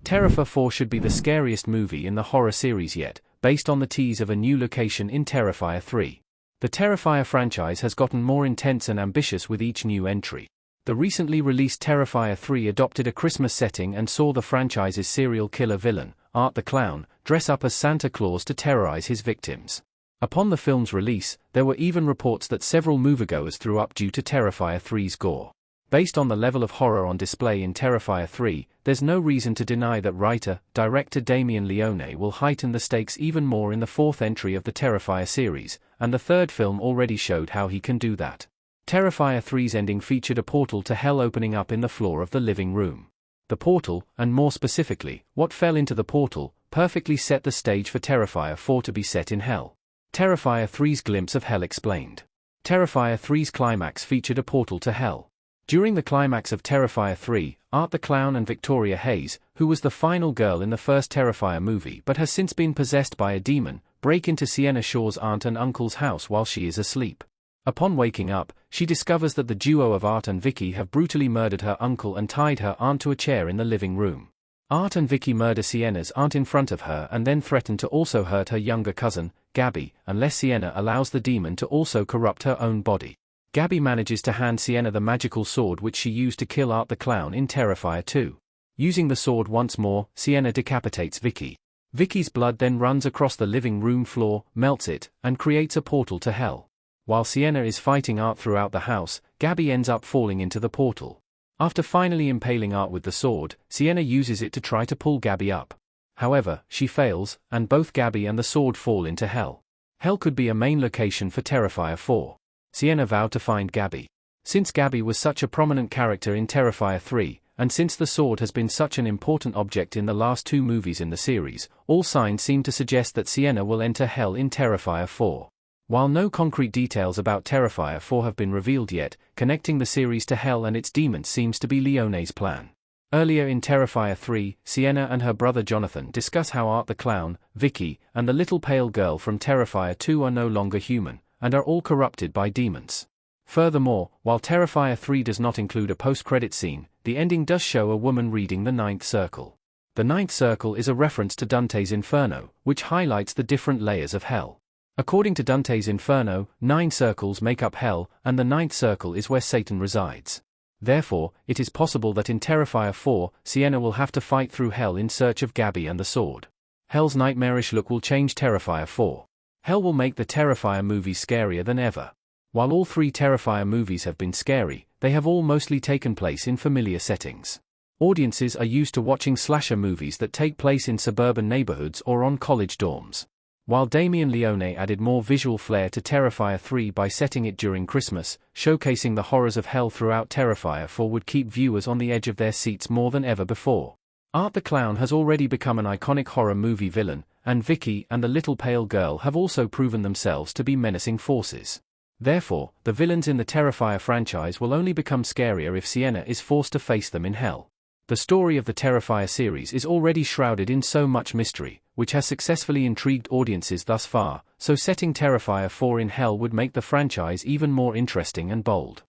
Terrifier 4 should be the scariest movie in the horror series yet, based on the tease of a new location in Terrifier 3. The Terrifier franchise has gotten more intense and ambitious with each new entry. The recently released Terrifier 3 adopted a Christmas setting and saw the franchise's serial killer villain, Art the Clown, dress up as Santa Claus to terrorize his victims. Upon the film's release, there were even reports that several moviegoers threw up due to Terrifier 3's gore. Based on the level of horror on display in Terrifier 3, there's no reason to deny that writer-director Damien Leone will heighten the stakes even more in the fourth entry of the Terrifier series, and the third film already showed how he can do that. Terrifier 3's ending featured a portal to hell opening up in the floor of the living room. The portal, and more specifically, what fell into the portal, perfectly set the stage for Terrifier 4 to be set in hell. Terrifier 3's glimpse of hell explained. Terrifier 3's climax featured a portal to hell. During the climax of Terrifier 3, Art the Clown and Victoria Hayes, who was the final girl in the first Terrifier movie but has since been possessed by a demon, break into Sienna Shaw's aunt and uncle's house while she is asleep. Upon waking up, she discovers that the duo of Art and Vicky have brutally murdered her uncle and tied her aunt to a chair in the living room. Art and Vicky murder Sienna's aunt in front of her and then threaten to also hurt her younger cousin, Gabby, unless Sienna allows the demon to also corrupt her own body. Gabby manages to hand Sienna the magical sword which she used to kill Art the Clown in Terrifier 2. Using the sword once more, Sienna decapitates Vicky. Vicky's blood then runs across the living room floor, melts it, and creates a portal to hell. While Sienna is fighting Art throughout the house, Gabby ends up falling into the portal. After finally impaling Art with the sword, Sienna uses it to try to pull Gabby up. However, she fails, and both Gabby and the sword fall into hell. Hell could be a main location for Terrifier 4. Sienna vowed to find Gabby. Since Gabby was such a prominent character in Terrifier 3, and since the sword has been such an important object in the last two movies in the series, all signs seem to suggest that Sienna will enter hell in Terrifier 4. While no concrete details about Terrifier 4 have been revealed yet, connecting the series to hell and its demons seems to be Leone's plan. Earlier in Terrifier 3, Sienna and her brother Jonathan discuss how Art the Clown, Vicky, and the little pale girl from Terrifier 2 are no longer human, and are all corrupted by demons. Furthermore, while Terrifier 3 does not include a post-credit scene, the ending does show a woman reading the Ninth Circle. The Ninth Circle is a reference to Dante's Inferno, which highlights the different layers of hell. According to Dante's Inferno, 9 circles make up hell, and the ninth circle is where Satan resides. Therefore, it is possible that in Terrifier 4, Sienna will have to fight through hell in search of Gabby and the sword. Hell's nightmarish look will change Terrifier 4. Hell will make the Terrifier movies scarier than ever. While all 3 Terrifier movies have been scary, they have all mostly taken place in familiar settings. Audiences are used to watching slasher movies that take place in suburban neighborhoods or on college dorms. While Damien Leone added more visual flair to Terrifier 3 by setting it during Christmas, showcasing the horrors of hell throughout Terrifier 4 would keep viewers on the edge of their seats more than ever before. Art the Clown has already become an iconic horror movie villain, and Vicky and the little pale girl have also proven themselves to be menacing forces. Therefore, the villains in the Terrifier franchise will only become scarier if Sienna is forced to face them in hell. The story of the Terrifier series is already shrouded in so much mystery, which has successfully intrigued audiences thus far, so setting Terrifier 4 in hell would make the franchise even more interesting and bold.